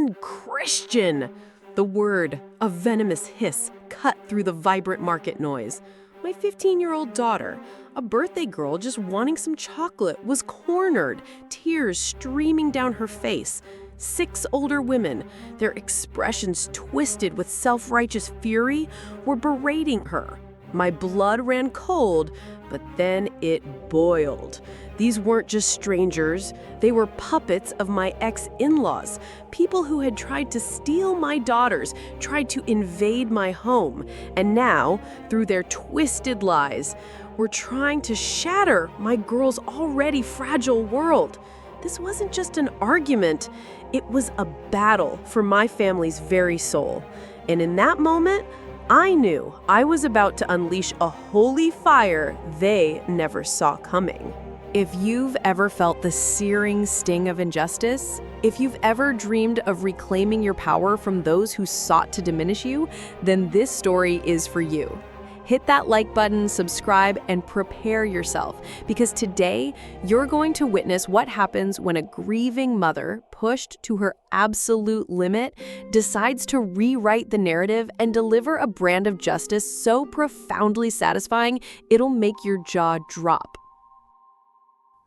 and Christian. The word, a venomous hiss, cut through the vibrant market noise. My 15-year-old daughter, a birthday girl just wanting some chocolate, was cornered, tears streaming down her face. 6 older women, their expressions twisted with self-righteous fury, were berating her. My blood ran cold, but then it boiled. These weren't just strangers. They were puppets of my ex-in-laws, people who had tried to steal my daughters, tried to invade my home, and now, through their twisted lies, were trying to shatter my girl's already fragile world. This wasn't just an argument. It was a battle for my family's very soul. And in that moment, I knew I was about to unleash a holy fire they never saw coming. If you've ever felt the searing sting of injustice, if you've ever dreamed of reclaiming your power from those who sought to diminish you, then this story is for you. Hit that like button, subscribe, and prepare yourself, because today you're going to witness what happens when a grieving mother, pushed to her absolute limit, decides to rewrite the narrative and deliver a brand of justice so profoundly satisfying it'll make your jaw drop.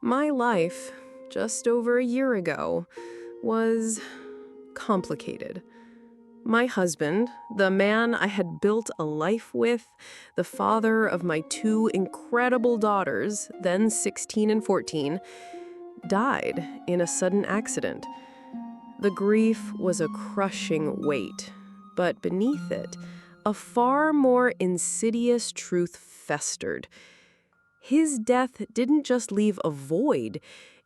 My life, just over a year ago, was complicated. My husband, the man I had built a life with, the father of my 2 incredible daughters, then 16 and 14, died in a sudden accident. The grief was a crushing weight, but beneath it, a far more insidious truth festered. His death didn't just leave a void,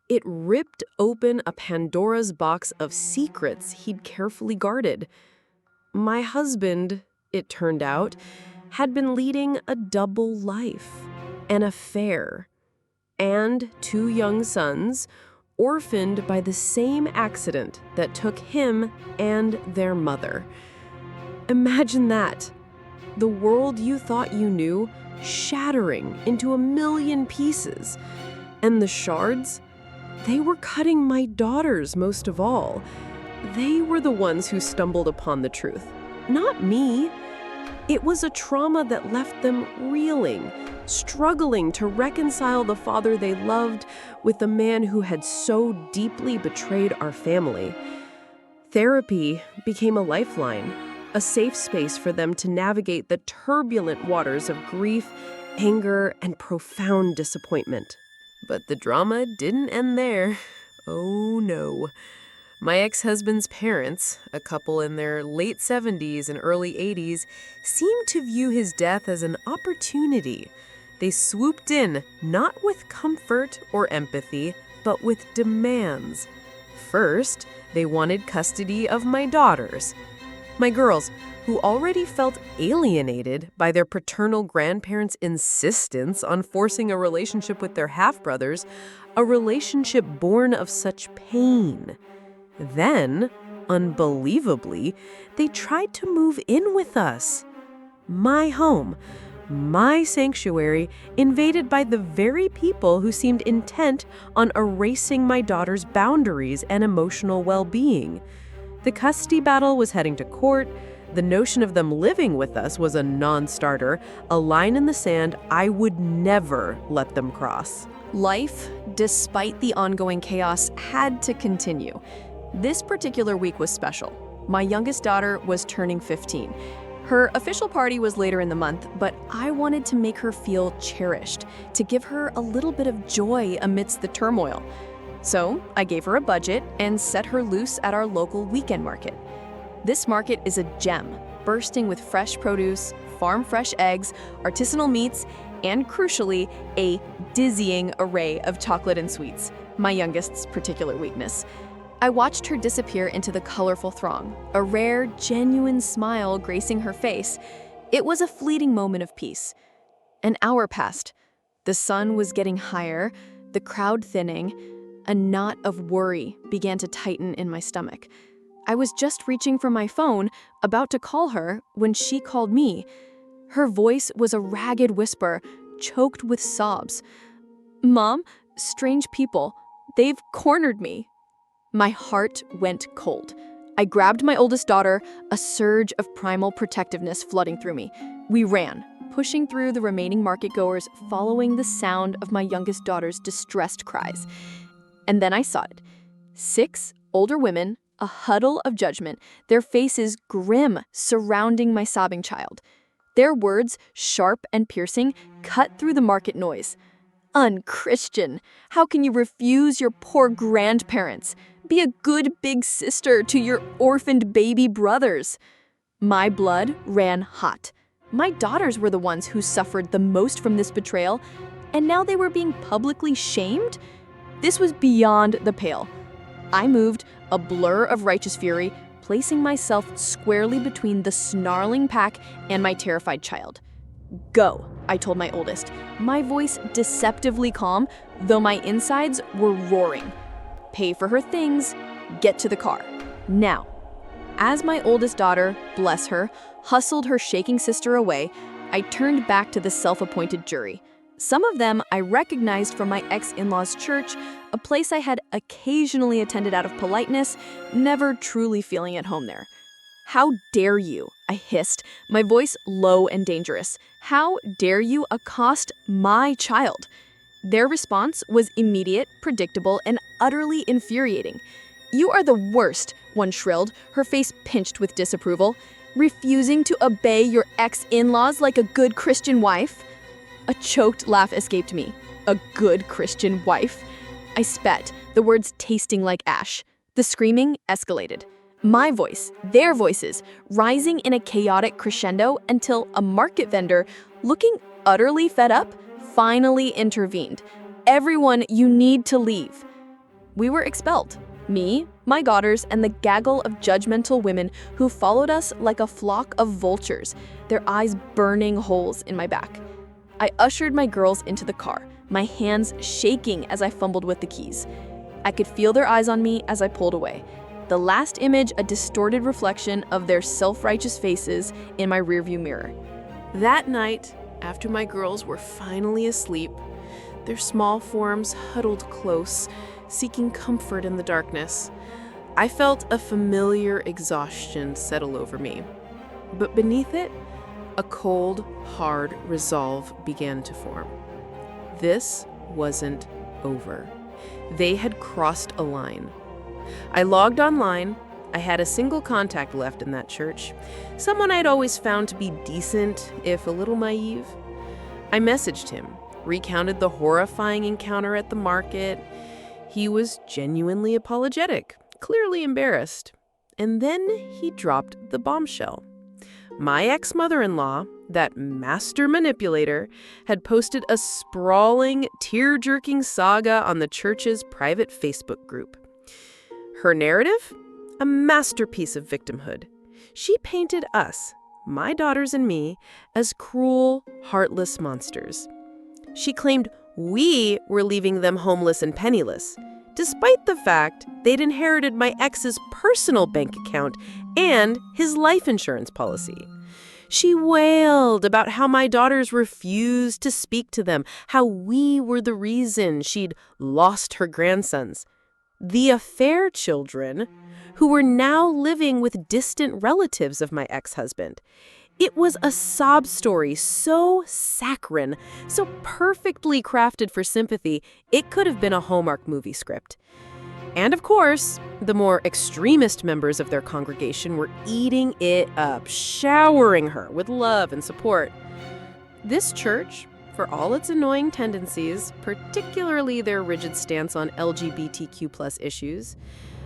it ripped open a Pandora's box of secrets he'd carefully guarded. My husband, it turned out, had been leading a double life, an affair, and 2 young sons, orphaned by the same accident that took him and their mother. Imagine that. The world you thought you knew shattering into a million pieces. And the shards, they were cutting my daughters most of all. They were the ones who stumbled upon the truth, not me. It was a trauma that left them reeling, struggling to reconcile the father they loved with the man who had so deeply betrayed our family. Therapy became a lifeline, a safe space for them to navigate the turbulent waters of grief, anger, and profound disappointment. But the drama didn't end there. Oh no. My ex-husband's parents, a couple in their late 70s and early 80s, seemed to view his death as an opportunity. They swooped in, not with comfort or empathy, but with demands. First, they wanted custody of my daughters. My girls, who already felt alienated by their paternal grandparents' insistence on forcing a relationship with their half-brothers, a relationship born of such pain. Then, unbelievably, they tried to move in with us. My home, my sanctuary, invaded by the very people who seemed intent on erasing my daughter's boundaries and emotional well-being. The custody battle was heading to court. The notion of them living with us was a non-starter, a line in the sand I would never let them cross. Life, despite the ongoing chaos, had to continue. This particular week was special. My youngest daughter was turning 15. Her official party was later in the month, but I wanted to make her feel cherished, to give her a little bit of joy amidst the turmoil. So I gave her a budget and set her loose at our local weekend market. This market is a gem, bursting with fresh produce, farm-fresh eggs, artisanal meats, and crucially, a dizzying array of chocolate and sweets, my youngest's particular weakness. I watched her disappear into the colorful throng, a rare, genuine smile gracing her face. It was a fleeting moment of peace. An hour passed. The sun was getting higher, the crowd thinning. A knot of worry began to tighten in my stomach. I was just reaching for my phone, about to call her, when she called me. Her voice was a ragged whisper, choked with sobs. "Mom, strange people. They've cornered me." My heart went cold. I grabbed my oldest daughter, a surge of primal protectiveness flooding through me. We ran, pushing through the remaining market-goers, following the sound of my youngest daughter's distressed cries. And then I saw it. 6 older women, a huddle of judgment, their faces grim, surrounding my sobbing child. Their words, sharp and piercing, cut through the market noise. Unchristian! How can you refuse your poor grandparents? Be a good big sister to your orphaned baby brothers. My blood ran hot. My daughters were the ones who suffered the most from this betrayal, and now they were being publicly shamed? This was beyond the pale. I moved, a blur of righteous fury, placing myself squarely between the snarling pack and my terrified child. Go, I told my oldest, my voice deceptively calm, though my insides were roaring. Pay for her things, get to the car. Now. As my oldest daughter, bless her, hustled her shaking sister away, I turned back to the self-appointed jury. Some of them I recognized from my ex-in-law's church, a place I had occasionally attended out of politeness, never truly feeling at home there. How dare you, I hissed, my voice low and dangerous. How dare you accost my child? Their response was immediate, predictable, and utterly infuriating. You are the worst, one shrilled, her face pinched with disapproval. Refusing to obey your ex-in-laws like a good Christian wife? A choked laugh escaped me. A good Christian wife? I spat, the words tasting like ash. The screaming escalated. My voice, their voices, rising in a chaotic crescendo until a market vendor, looking utterly fed up, finally intervened. Everyone, you need to leave. We were expelled. Me, my daughters, and the gaggle of judgmental women who followed us like a flock of vultures, their eyes burning holes in my back. I ushered my girls into the car, my hands shaking as I fumbled with the keys. I could feel their eyes on me as I pulled away. The last image a distorted reflection of their self-righteous faces in my rearview mirror. That night, after my girls were finally asleep, their small forms huddled close, seeking comfort in the darkness, I felt a familiar exhaustion settle over me. But beneath it, a cold, hard resolve began to form. This wasn't over. They had crossed a line. I logged online. I had a single contact left in that church, someone I'd always found to be decent, if a little naive. I messaged him, recounted the horrifying encounter at the market. He was genuinely apologetic, clearly embarrassed. And then he dropped the bombshell. My ex-mother-in-law, that master manipulator, had posted a sprawling, tear-jerking saga on the church's private Facebook group. Her narrative? A masterpiece of victimhood. She painted us, my daughters and me, as cruel, heartless monsters. She claimed we were leaving them homeless and penniless, despite the fact they'd inherited my ex's personal bank account and his life insurance policy. She wailed about how my daughters refused to speak to them, how we were the reason she'd lost her grandsons. The affair children, who were now living with distant relatives of my ex-husband. It was a sob story so saccharine, so perfectly crafted for sympathy, it could have been a Hallmark movie script. And of course, the more extremist members of their congregation were eating it up, showering her with love and support. This church, for all its annoying tendencies, particularly their rigid stance on LGBTQ+ issues,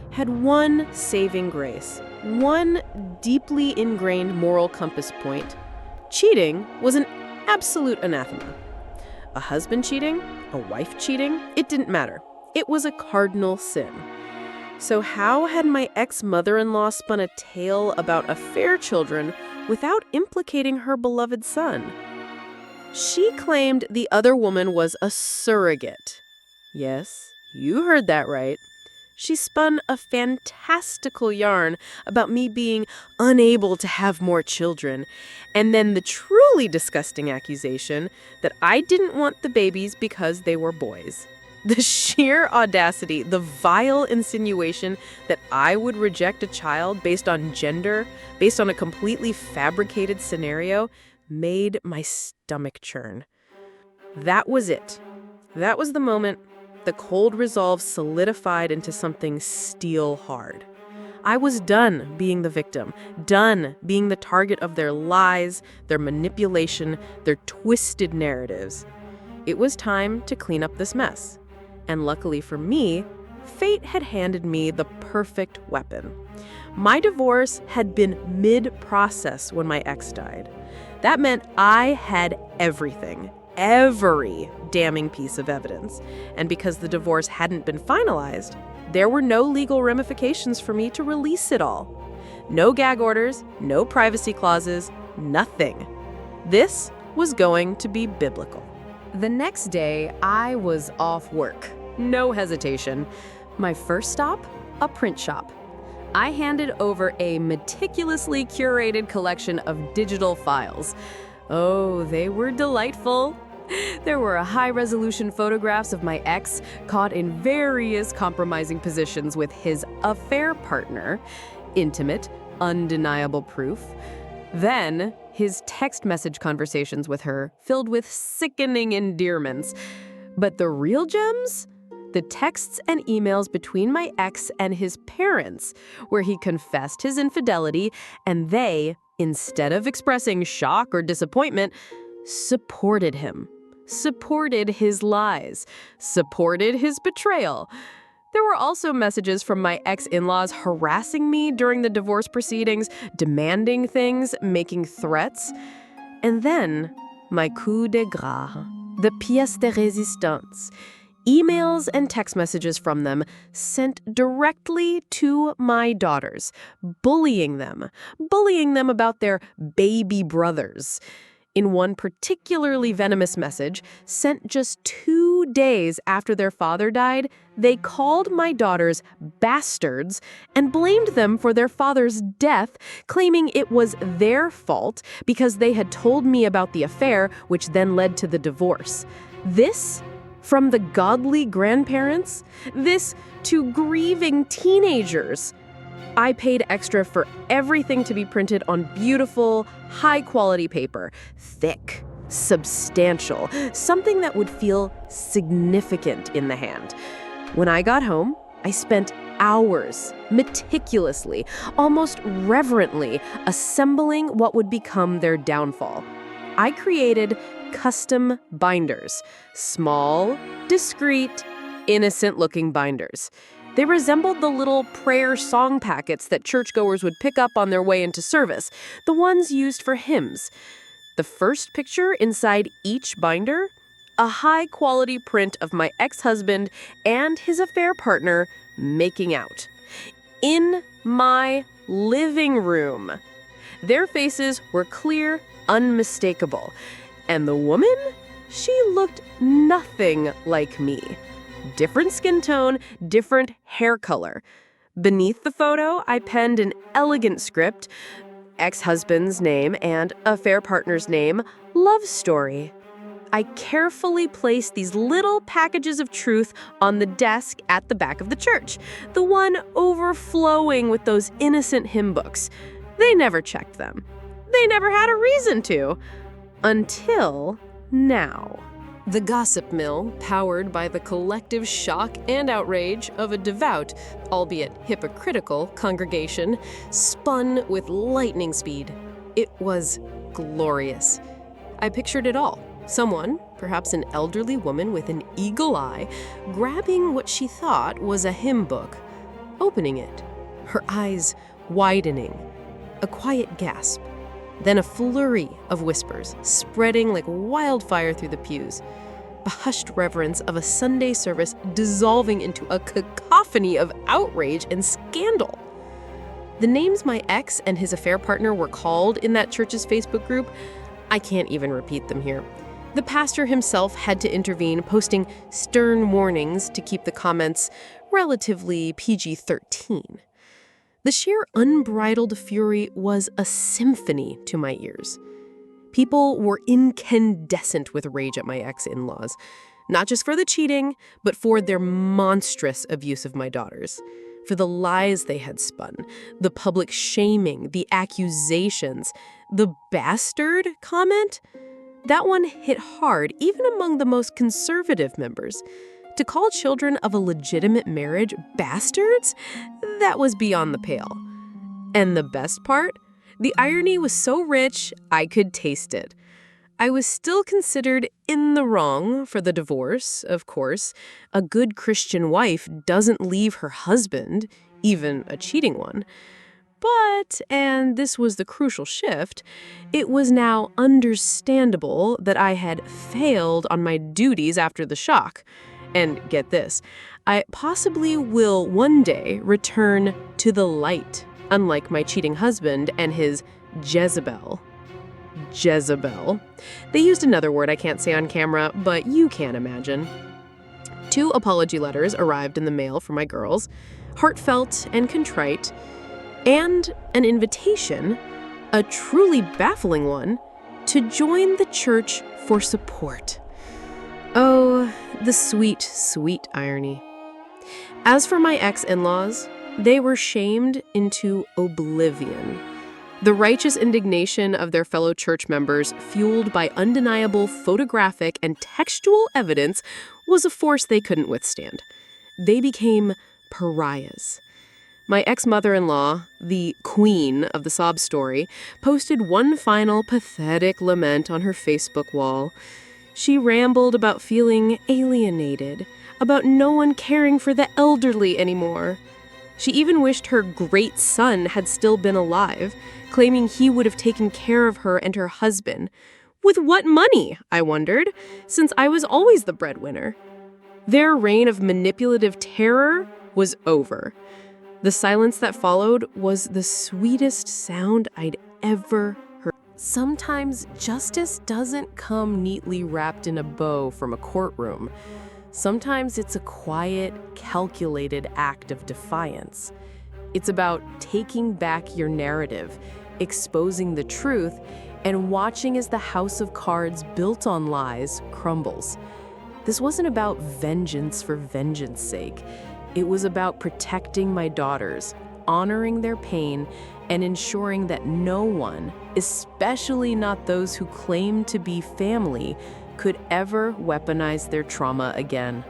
had one saving grace, one deeply ingrained moral compass point. Cheating was an absolute anathema. A husband cheating, a wife cheating, it didn't matter. It was a cardinal sin. So how had my ex-mother-in-law spun a tale about affair children without implicating her beloved son? She claimed the other woman was a surrogate. Yes, you heard that right. She spun a fantastical yarn about me being unable to have more children, and then the truly disgusting accusation that I didn't want the babies because they were boys. The sheer audacity, the vile insinuation that I would reject a child based on gender, based on a completely fabricated scenario, made my stomach churn. That was it. That was the moment the cold resolve solidified into something steel hard. I was done being the victim, done being the target of their lies, their manipulation, their twisted narratives. It was time to clean up this mess. And luckily for me, fate had handed me the perfect weapon. My divorce had been mid-process when my ex died. That meant I had everything, every damning piece of evidence. And because the divorce hadn't been finalized, there were no legal ramifications for me to release it all. No gag orders, no privacy clauses, nothing. This was going to be biblical. The next day, I was off work. No hesitation. My first stop, a print shop. I handed over a meticulously curated collection of digital files. Oh, they were delightful. There were high-resolution photographs of my ex caught in various compromising positions with his affair partner, intimate, undeniable proof. Then, his text message conversations with her, filled with sickening endearments. But the real gems? The texts and emails between my ex and his parents, where he confessed his infidelity, and they, instead of expressing shock or disappointment, supported him, supported his lies, supported his betrayal. There were also messages from my ex-in-laws harassing me during the divorce proceedings, demanding things, making threats. And then, my coup de grâce, the pièce de résistance, emails and text messages from them sent directly to my daughters, bullying them about their baby brothers. In one particularly venomous message, sent just 2 days after their father died, they called my daughters bastards and blamed them for their father's death, claiming it was their fault because they had told me about the affair, which then led to the divorce. This from the godly grandparents? This to grieving teenagers? I paid extra for everything to be printed on beautiful, high-quality paper, thick, substantial, something that would feel significant in the hand. When I got home, I spent hours meticulously, almost reverently, assembling what would become their downfall. I created custom binders, small, discreet, innocent-looking binders. They resembled the little prayer song packets that churchgoers would pick up on their way into service, the ones used for hymns. The first picture inside each binder? A high-quality print of my ex-husband and his affair partner making out. In my living room. Their faces were clear, unmistakable. And the woman? She looked nothing like me. Different skin tone, different hair color. Beneath the photo, I penned an elegant script, ex-husband's name and affair partner's name, love story. I carefully placed these little packages of truth on the desk at the back of the church, the one overflowing with those innocent hymn books. They never checked them. They never had a reason to. Until now. The gossip mill, powered by the collective shock and outrage of a devout, albeit hypocritical, congregation, spun with lightning speed. It was glorious. I pictured it all. Someone, perhaps an elderly woman with an eagle eye, grabbing what she thought was a hymn book, opening it, her eyes widening, a quiet gasp. Then a flurry of whispers, spreading like wildfire through the pews. The hushed reverence of a Sunday service dissolving into a cacophony of outrage and scandal. The names my ex and his affair partner were called in that church's Facebook group, I can't even repeat them here. The pastor himself had to intervene, posting stern warnings to keep the comments relatively PG-13. The sheer unbridled fury was a symphony to my ears. People were incandescent with rage at my ex-in-laws. Not just for the cheating, but for their monstrous abuse of my daughters. For the lies they had spun, the public shaming, the accusations, the bastard comment. That one hit hard, even among the most conservative members. To call children of a legitimate marriage bastards? That was beyond the pale. And the best part? The irony was so rich, I could taste it. I was still considered in the wrong for the divorce, of course. A good Christian wife doesn't leave her husband, even a cheating one. But, and this was the crucial shift, it was now understandable that I had failed on my duties after the shock. And get this, I possibly will one day return to the light, unlike my cheating husband and his Jezebel. Jezebel. They used another word I can't say on camera, but you can imagine. 2 apology letters arrived in the mail for my girls, heartfelt and contrite, and an invitation, a truly baffling one, to join the church for support. Oh, the sweet, sweet irony. As for my ex-in-laws, they were shamed into oblivion. The righteous indignation of their fellow church members, fueled by undeniable photographic and textual evidence, was a force they couldn't withstand. They became pariahs. My ex-mother-in-law, the queen of the sob story, posted one final pathetic lament on her Facebook wall. She rambled about feeling alienated, about no one caring for the elderly anymore. She even wished her great son had still been alive, claiming he would have taken care of her and her husband. With what money, I wondered, since I was always the breadwinner. Their reign of manipulative terror was over. The silence that followed was the sweetest sound I'd ever heard. Sometimes justice doesn't come neatly wrapped in a bow from a courtroom. Sometimes it's a quiet, calculated act of defiance. It's about taking back your narrative, exposing the truth, and watching as the house of cards built on lies crumbles. This wasn't about vengeance for vengeance sake. It was about protecting my daughters, honoring their pain, and ensuring that no one, especially not those who claim to be family, could ever weaponize their trauma again.